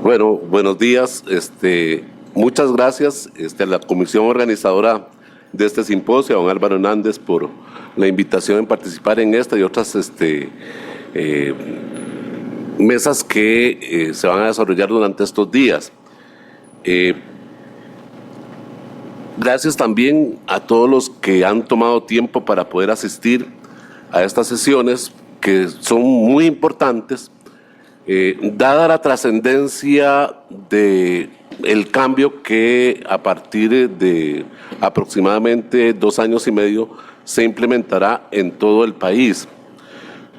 Bueno, buenos días. Muchas gracias a la comisión organizadora de este simposio, a don Álvaro Hernández, por la invitación en participar en esta y otras mesas que se van a desarrollar durante estos días. Gracias también a todos los que han tomado tiempo para poder asistir a estas sesiones, que son muy importantes, dada la trascendencia del cambio que a partir de aproximadamente 2 años y medio se implementará en todo el país.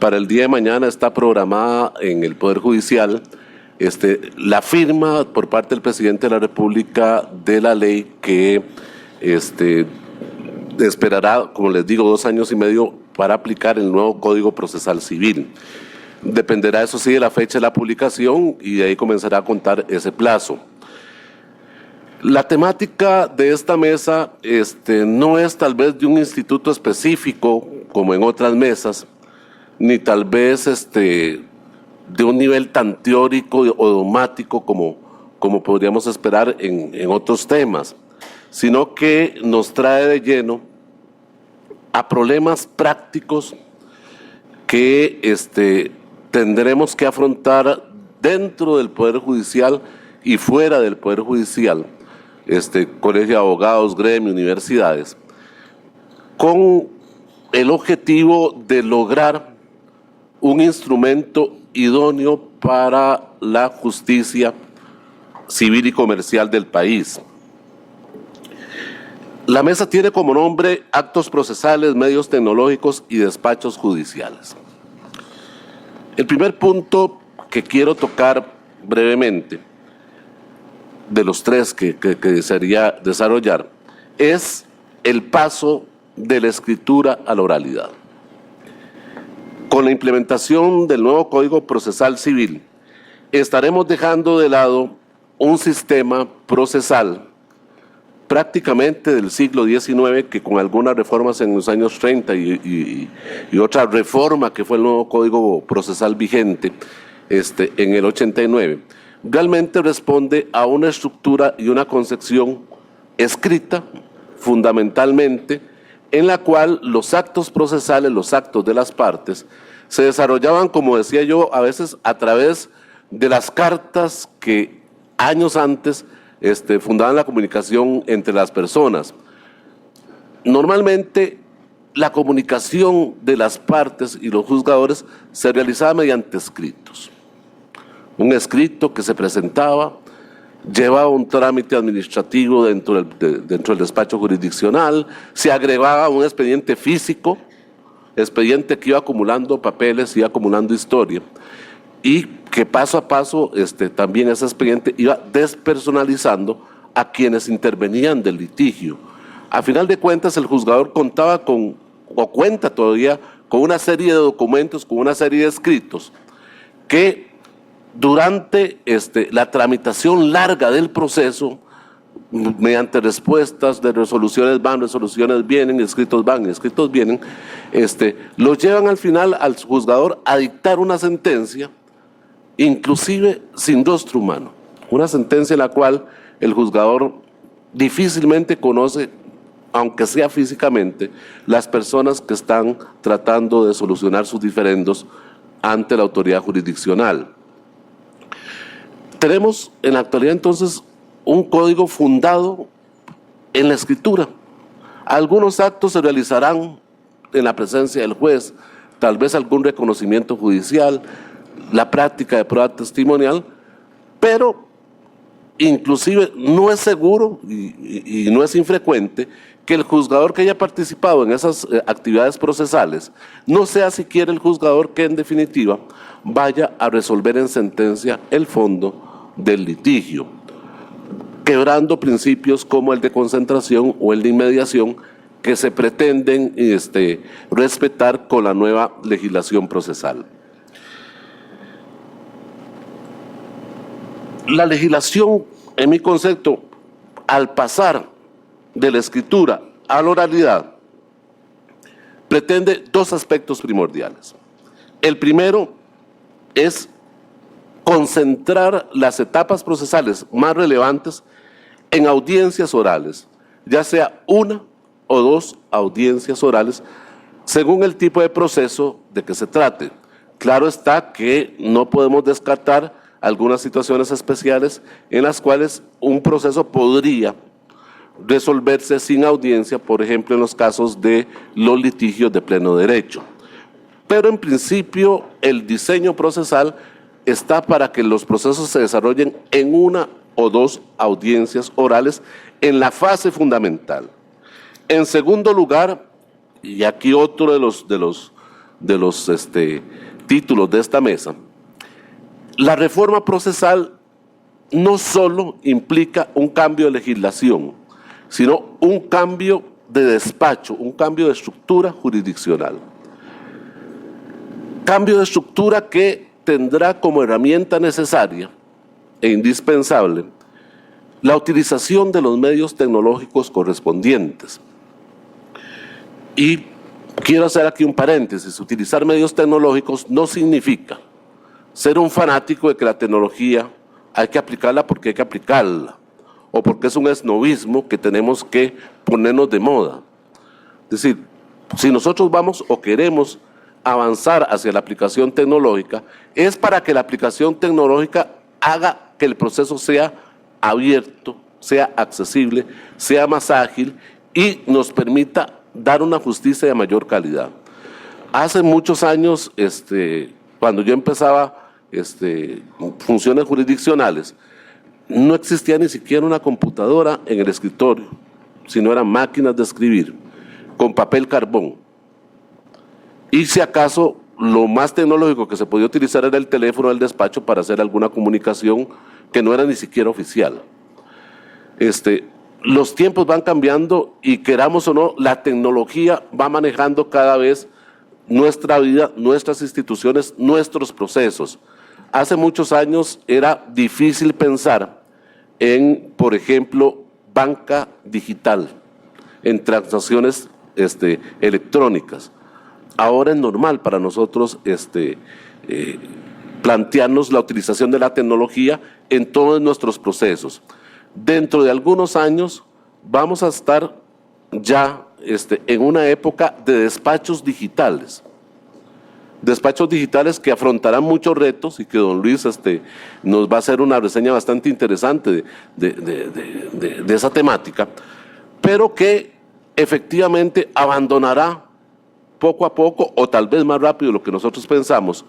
Para el día de mañana está programada en el Poder Judicial la firma por parte del presidente de la República de la ley que esperará, como les digo, 2 años y medio para aplicar el nuevo Código Procesal Civil. Dependerá, eso sí, de la fecha de la publicación y de ahí comenzará a contar ese plazo. La temática de esta mesa no es tal vez de un instituto específico como en otras mesas, ni tal vez de un nivel tan teórico o dogmático como podríamos esperar en otros temas, sino que nos trae de lleno a problemas prácticos que tendremos que afrontar dentro del Poder Judicial y fuera del Poder Judicial, colegio de abogados, gremio, universidades, con el objetivo de lograr un instrumento idóneo para la justicia civil y comercial del país. La mesa tiene como nombre Actos Procesales, Medios Tecnológicos y Despachos Judiciales. El primer punto que quiero tocar brevemente, de los 3 que desearía desarrollar, es el paso de la escritura a la oralidad. Con la implementación del nuevo Código Procesal Civil, estaremos dejando de lado un sistema procesal prácticamente del siglo XIX, que con algunas reformas en los años 30 y otra reforma que fue el nuevo Código Procesal vigente en el 89, realmente responde a una estructura y una concepción escrita fundamentalmente, en la cual los actos procesales, los actos de las partes, se desarrollaban, como decía yo, a veces a través de las cartas que años antes fundaban la comunicación entre las personas. Normalmente la comunicación de las partes y los juzgadores se realizaba mediante escritos. Un escrito que se presentaba, llevaba un trámite administrativo dentro del despacho jurisdiccional, se agregaba un expediente físico, expediente que iba acumulando papeles, iba acumulando historia, y que paso a paso también ese expediente iba despersonalizando a quienes intervenían del litigio. A final de cuentas, el juzgador contaba o cuenta todavía con una serie de documentos, con una serie de escritos que durante la tramitación larga del proceso, mediante respuestas de resoluciones van, resoluciones vienen, escritos van, escritos vienen, los llevan al final al juzgador a dictar una sentencia, inclusive sin rostro humano, una sentencia en la cual el juzgador difícilmente conoce, aunque sea físicamente, las personas que están tratando de solucionar sus diferendos ante la autoridad jurisdiccional. Tenemos en la actualidad entonces un código fundado en la escritura. Algunos actos se realizarán en la presencia del juez, tal vez algún reconocimiento judicial, la práctica de prueba testimonial, pero inclusive no es seguro y no es infrecuente que el juzgador que haya participado en esas actividades procesales no sea siquiera el juzgador que en definitiva vaya a resolver en sentencia el fondo del litigio, quebrando principios como el de concentración o el de inmediación que se pretenden respetar con la nueva legislación procesal. La legislación, en mi concepto, al pasar de la escritura a la oralidad, pretende 2 aspectos primordiales. El primero es concentrar las etapas procesales más relevantes en audiencias orales, ya sea una o dos audiencias orales, según el tipo de proceso de que se trate. Claro está que no podemos descartar algunas situaciones especiales en las cuales un proceso podría resolverse sin audiencia, por ejemplo, en los casos de los litigios de pleno derecho. Pero en principio el diseño procesal está para que los procesos se desarrollen en una o dos audiencias orales en la fase fundamental. En segundo lugar, y aquí otro de los títulos de esta mesa, la reforma procesal no solo implica un cambio de legislación, sino un cambio de despacho, un cambio de estructura jurisdiccional. Cambio de estructura que tendrá como herramienta necesaria e indispensable la utilización de los medios tecnológicos correspondientes. Y quiero hacer aquí un paréntesis: utilizar medios tecnológicos no significa ser un fanático de que la tecnología hay que aplicarla porque hay que aplicarla, o porque es un esnovismo que tenemos que ponernos de moda. Es decir, si nosotros vamos o queremos avanzar hacia la aplicación tecnológica, es para que la aplicación tecnológica haga que el proceso sea abierto, sea accesible, sea más ágil y nos permita dar una justicia de mayor calidad. Hace muchos años, cuando yo empezaba funciones jurisdiccionales, no existía ni siquiera una computadora en el escritorio, sino eran máquinas de escribir con papel carbón. Y si acaso lo más tecnológico que se podía utilizar era el teléfono del despacho para hacer alguna comunicación que no era ni siquiera oficial. Los tiempos van cambiando y, queramos o no, la tecnología va manejando cada vez nuestra vida, nuestras instituciones, nuestros procesos. Hace muchos años era difícil pensar en, por ejemplo, banca digital, en transacciones electrónicas. Ahora es normal para nosotros plantearnos la utilización de la tecnología en todos nuestros procesos. Dentro de algunos años vamos a estar ya en una época de despachos digitales. Despachos digitales que afrontarán muchos retos y que don Luis nos va a hacer una reseña bastante interesante de esa temática, pero que efectivamente abandonará poco a poco, o tal vez más rápido de lo que nosotros pensamos,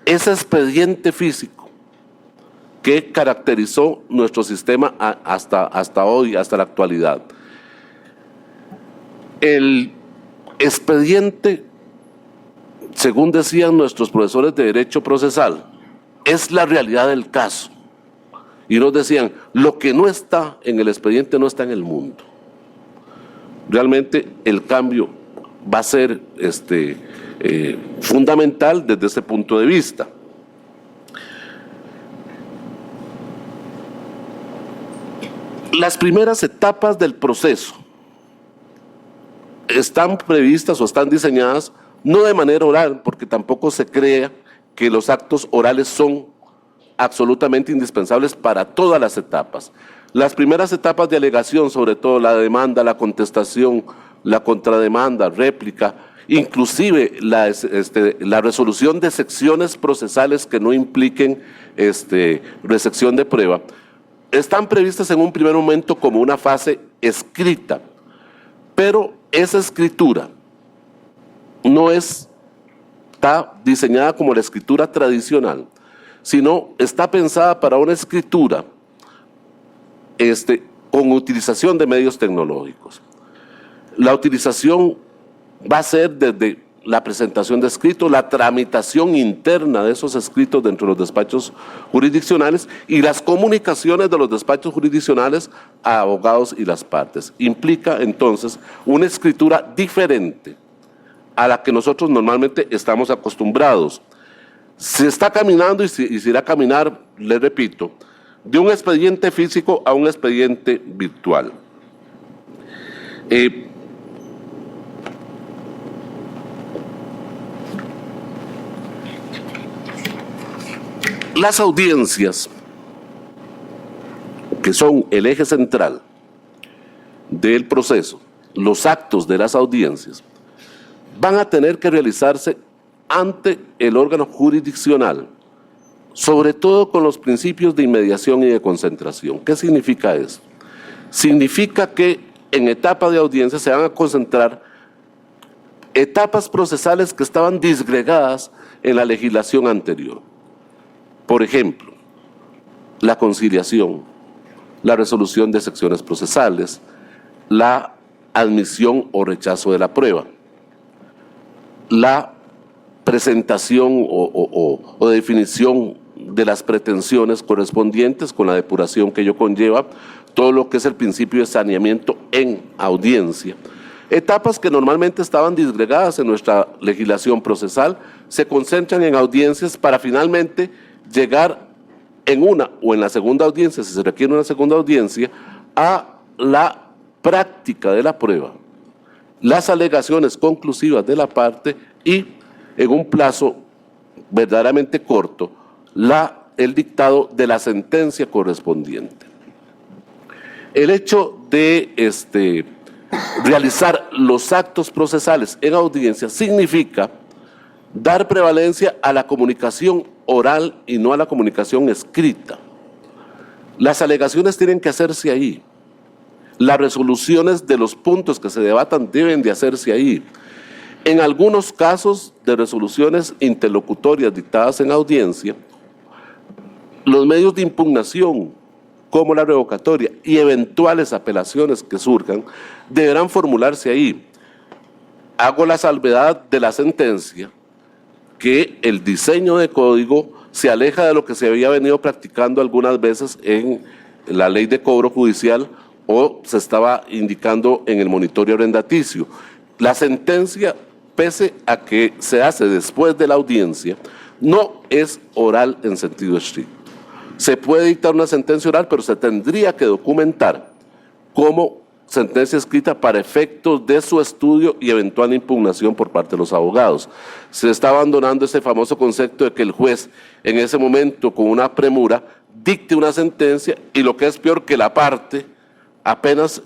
ese expediente físico que caracterizó nuestro sistema hasta hoy, hasta la actualidad. El expediente, según decían nuestros profesores de Derecho Procesal, es la realidad del caso. Y nos decían, lo que no está en el expediente no está en el mundo. Realmente el cambio va a ser fundamental desde ese punto de vista. Las primeras etapas del proceso están previstas o están diseñadas no de manera oral, porque tampoco se crea que los actos orales son absolutamente indispensables para todas las etapas. Las primeras etapas de alegación, sobre todo la demanda, la contestación, la contrademanda, réplica, inclusive la resolución de secciones procesales que no impliquen recepción de prueba, están previstas en un primer momento como una fase escrita, pero esa escritura no está diseñada como la escritura tradicional, sino está pensada para una escritura con utilización de medios tecnológicos. La utilización va a ser desde la presentación de escritos, la tramitación interna de esos escritos dentro de los despachos jurisdiccionales y las comunicaciones de los despachos jurisdiccionales a abogados y las partes. Implica entonces una escritura diferente a la que nosotros normalmente estamos acostumbrados. Se está caminando y se irá a caminar, les repito, de un expediente físico a un expediente virtual. Las audiencias, que son el eje central del proceso, los actos de las audiencias, van a tener que realizarse ante el órgano jurisdiccional, sobre todo con los principios de inmediación y de concentración. ¿Qué significa eso? Significa que en etapa de audiencia se van a concentrar etapas procesales que estaban disgregadas en la legislación anterior. Por ejemplo, la conciliación, la resolución de secciones procesales, la admisión o rechazo de la prueba, la presentación o definición de las pretensiones correspondientes con la depuración que ello conlleva, todo lo que es el principio de saneamiento en audiencia. Etapas que normalmente estaban disgregadas en nuestra legislación procesal se concentran en audiencias para finalmente llegar en una o en la segunda audiencia, si se requiere una segunda audiencia, a la práctica de la prueba, las alegaciones conclusivas de la parte y en un plazo verdaderamente corto, el dictado de la sentencia correspondiente. El hecho de realizar los actos procesales en audiencia significa dar prevalencia a la comunicación oral y no a la comunicación escrita. Las alegaciones tienen que hacerse ahí. Las resoluciones de los puntos que se debatan deben de hacerse ahí. En algunos casos de resoluciones interlocutorias dictadas en audiencia, los medios de impugnación, como la revocatoria y eventuales apelaciones que surjan, deberán formularse ahí. Hago la salvedad de la sentencia que el diseño de código se aleja de lo que se había venido practicando algunas veces en la ley de cobro judicial o se estaba indicando en el monitorio arrendaticio. La sentencia, pese a que se hace después de la audiencia, no es oral en sentido estricto. Se puede dictar una sentencia oral, pero se tendría que documentar como sentencia escrita para efectos de su estudio y eventual impugnación por parte de los abogados. Se está abandonando ese famoso concepto de que el juez en ese momento con una premura dicte una sentencia y lo que es peor que la parte apenas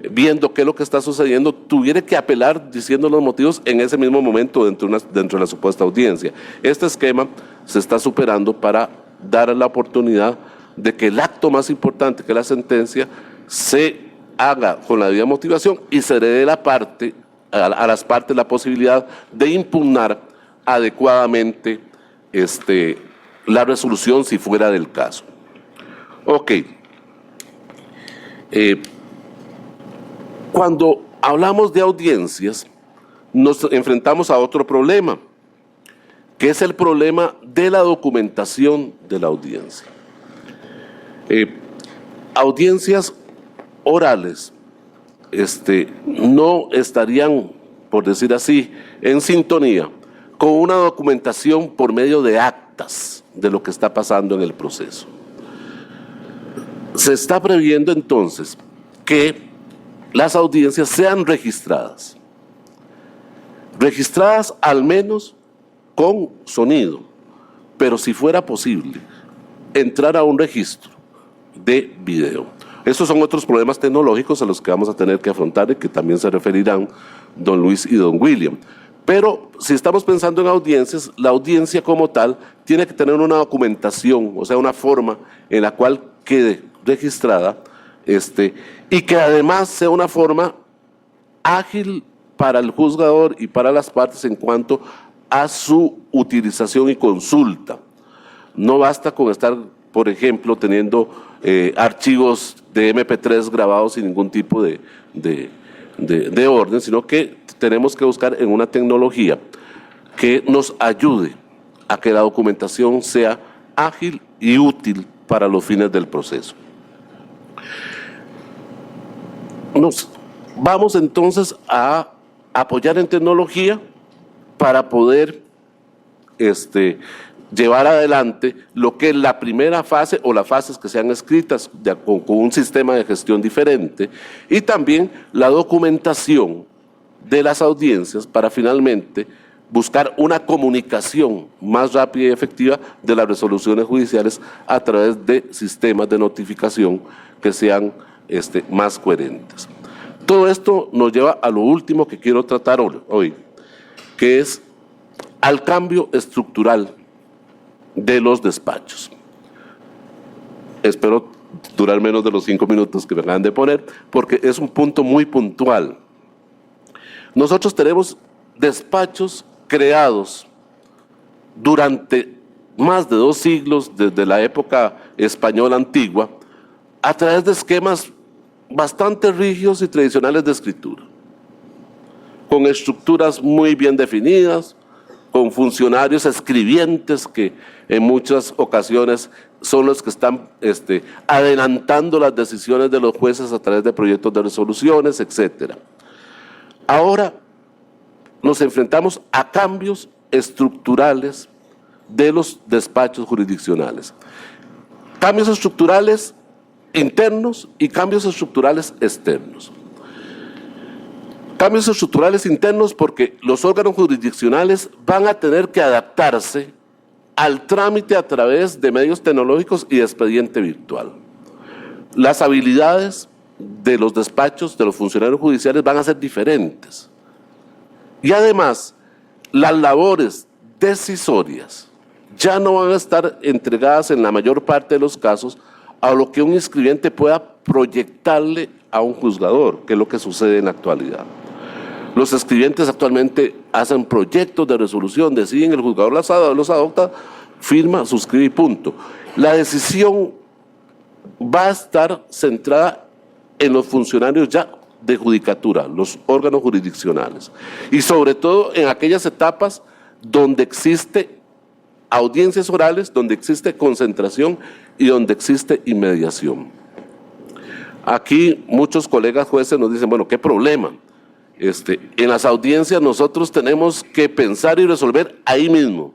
viendo qué es lo que está sucediendo tuviera que apelar diciendo los motivos en ese mismo momento dentro de la supuesta audiencia. Este esquema se está superando para dar la oportunidad de que el acto más importante, que es la sentencia, se haga con la debida motivación y se le dé a las partes la posibilidad de impugnar adecuadamente la resolución si fuera del caso. Ok. Cuando hablamos de audiencias, nos enfrentamos a otro problema, que es el problema de la documentación de la audiencia. Audiencias orales no estarían, por decir así, en sintonía con una documentación por medio de actas de lo que está pasando en el proceso. Se está previendo entonces que las audiencias sean registradas al menos con sonido, pero si fuera posible, entrar a un registro de video. Estos son otros problemas tecnológicos a los que vamos a tener que afrontar y que también se referirán don Luis y don William. Pero si estamos pensando en audiencias, la audiencia como tal tiene que tener una documentación, o sea, una forma en la cual quede registrada y que además sea una forma ágil para el juzgador y para las partes en cuanto a su utilización y consulta. No basta con estar, por ejemplo, teniendo archivos de MP3 grabados sin ningún tipo de orden, sino que tenemos que buscar en una tecnología que nos ayude a que la documentación sea ágil y útil para los fines del proceso. Vamos entonces a apoyar en tecnología para poder llevar adelante lo que es la primera fase o las fases que sean escritas con un sistema de gestión diferente y también la documentación de las audiencias para finalmente buscar una comunicación más rápida y efectiva de las resoluciones judiciales a través de sistemas de notificación que sean más coherentes. Todo esto nos lleva a lo último que quiero tratar hoy, que es al cambio estructural de los despachos. Espero durar menos de los 5 minutos que me acaban de poner, porque es un punto muy puntual. Nosotros tenemos despachos creados durante más de 2 siglos, desde la época española antigua, a través de esquemas bastante rígidos y tradicionales de escritura, con estructuras muy bien definidas, con funcionarios escribientes que en muchas ocasiones son los que están adelantando las decisiones de los jueces a través de proyectos de resoluciones, etc. Ahora nos enfrentamos a cambios estructurales de los despachos jurisdiccionales. Cambios estructurales internos y cambios estructurales externos. Cambios estructurales internos porque los órganos jurisdiccionales van a tener que adaptarse al trámite a través de medios tecnológicos y de expediente virtual. Las habilidades de los despachos, de los funcionarios judiciales van a ser diferentes. Y además, las labores decisorias ya no van a estar entregadas en la mayor parte de los casos a lo que un inscribiente pueda proyectarle a un juzgador, que es lo que sucede en la actualidad. Los escribientes actualmente hacen proyectos de resolución, deciden, el juzgador los adopta, firma, suscribe y punto. La decisión va a estar centrada en los funcionarios ya de judicatura, los órganos jurisdiccionales, y sobre todo en aquellas etapas donde existe audiencias orales, donde existe concentración y donde existe inmediación. Aquí muchos colegas jueces nos dicen, bueno, ¿qué problema? En las audiencias nosotros tenemos que pensar y resolver ahí mismo.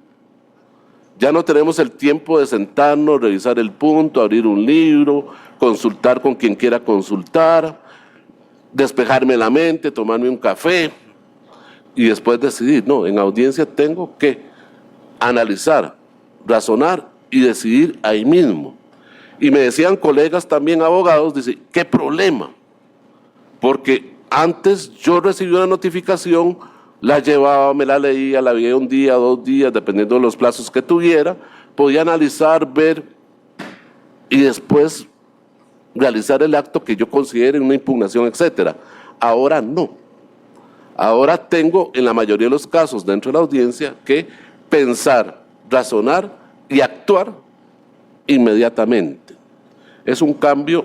Ya no tenemos el tiempo de sentarnos, revisar el punto, abrir un libro, consultar con quien quiera consultar, despejarme la mente, tomarme un café y después decidir. No, en audiencia tengo que analizar, razonar y decidir ahí mismo. Y me decían colegas también abogados, dice, ¿qué problema? Porque antes yo recibí una notificación, la llevaba, me la leía, la veía un día, 2 días, dependiendo de los plazos que tuviera, podía analizar, ver y después realizar el acto que yo considere una impugnación, etcétera. Ahora no. Ahora tengo, en la mayoría de los casos dentro de la audiencia, que pensar, razonar y actuar inmediatamente. Es un cambio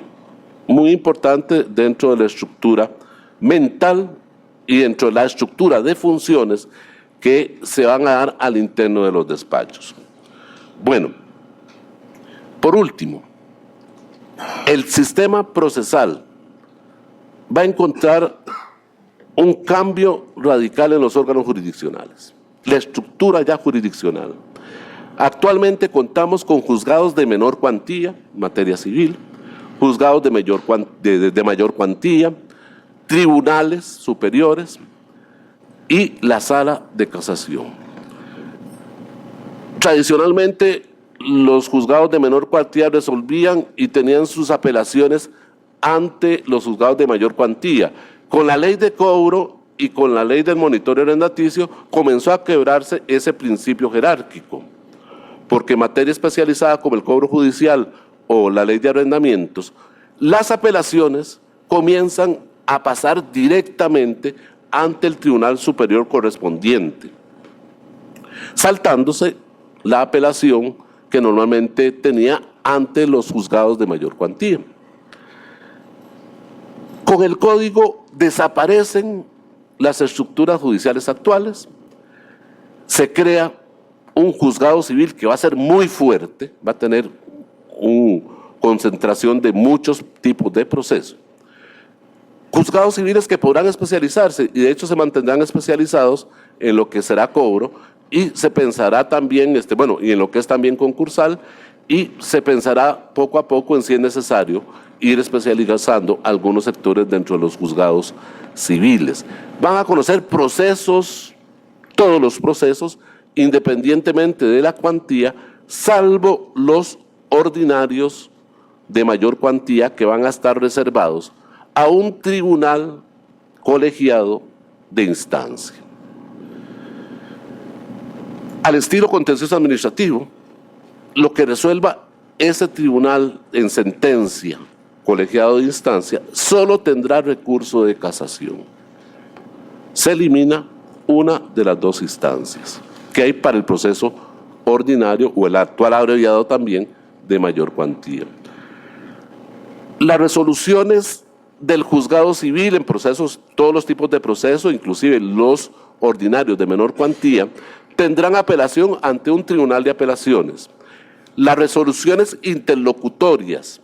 muy importante dentro de la estructura mental y dentro de la estructura de funciones que se van a dar al interno de los despachos. Bueno, por último, el sistema procesal va a encontrar un cambio radical en los órganos jurisdiccionales, la estructura ya jurisdiccional. Actualmente contamos con juzgados de menor cuantía, materia civil, juzgados de mayor cuantía, tribunales superiores y la sala de casación. Tradicionalmente, los juzgados de menor cuantía resolvían y tenían sus apelaciones ante los juzgados de mayor cuantía. Con la ley de cobro y con la ley del monitoreo arrendaticio comenzó a quebrarse ese principio jerárquico, porque en materia especializada como el cobro judicial o la ley de arrendamientos, las apelaciones comienzan a pasar directamente ante el tribunal superior correspondiente, saltándose la apelación que normalmente tenía ante los juzgados de mayor cuantía. Con el código desaparecen las estructuras judiciales actuales, se crea un juzgado civil que va a ser muy fuerte, va a tener una concentración de muchos tipos de procesos. Juzgados civiles que podrán especializarse y de hecho se mantendrán especializados en lo que será cobro y se pensará también, y en lo que es también concursal, y se pensará poco a poco en si es necesario ir especializando algunos sectores dentro de los juzgados civiles. Van a conocer procesos todos los procesos, independientemente de la cuantía, salvo los ordinarios de mayor cuantía que van a estar reservados a un tribunal colegiado de instancia. Al estilo contencioso administrativo, lo que resuelva ese tribunal en sentencia colegiado de instancia solo tendrá recurso de casación. Se elimina una de las dos instancias que hay para el proceso ordinario o el actual abreviado también de mayor cuantía. Las resoluciones del juzgado civil en procesos, todos los tipos de procesos, inclusive los ordinarios de menor cuantía, tendrán apelación ante un tribunal de apelaciones. Las resoluciones interlocutorias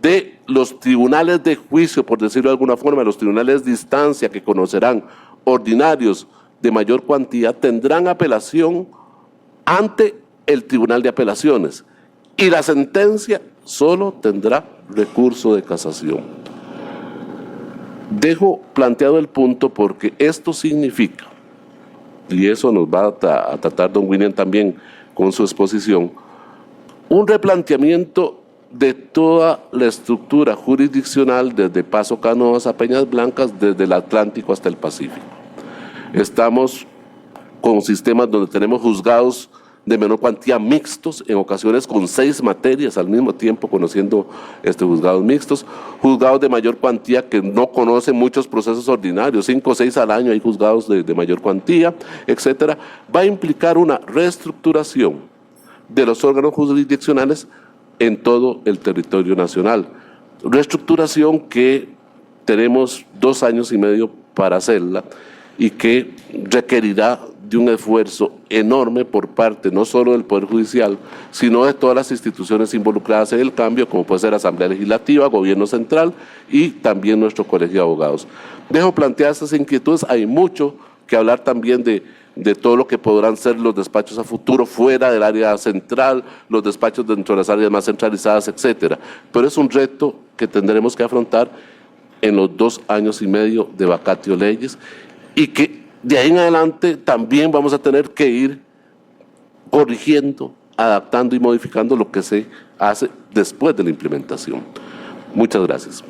de los tribunales de juicio, por decirlo de alguna forma, los tribunales de instancia que conocerán ordinarios de mayor cuantía, tendrán apelación ante el tribunal de apelaciones y la sentencia solo tendrá recurso de casación. Dejo planteado el punto porque esto significa, y eso nos va a tratar don William también con su exposición, un replanteamiento de toda la estructura jurisdiccional desde Paso Canoas a Peñas Blancas, desde el Atlántico hasta el Pacífico. Estamos con sistemas donde tenemos juzgados de menor cuantía mixtos, en ocasiones con 6 materias al mismo tiempo, conociendo juzgados mixtos, juzgados de mayor cuantía que no conocen muchos procesos ordinarios, 5 o 6 al año hay juzgados de mayor cuantía, etcétera. Va a implicar una reestructuración de los órganos jurisdiccionales en todo el territorio nacional. Reestructuración que tenemos 2 años y medio para hacerla y que requerirá de un esfuerzo enorme por parte no solo del Poder Judicial, sino de todas las instituciones involucradas en el cambio, como puede ser Asamblea Legislativa, Gobierno Central y también nuestro Colegio de Abogados. Dejo planteadas estas inquietudes, hay mucho que hablar también de todo lo que podrán ser los despachos a futuro fuera del área central, los despachos dentro de las áreas más centralizadas, etcétera. Pero es un reto que tendremos que afrontar en los 2 años y medio de vacatio leyes y que de ahí en adelante también vamos a tener que ir corrigiendo, adaptando y modificando lo que se hace después de la implementación. Muchas gracias.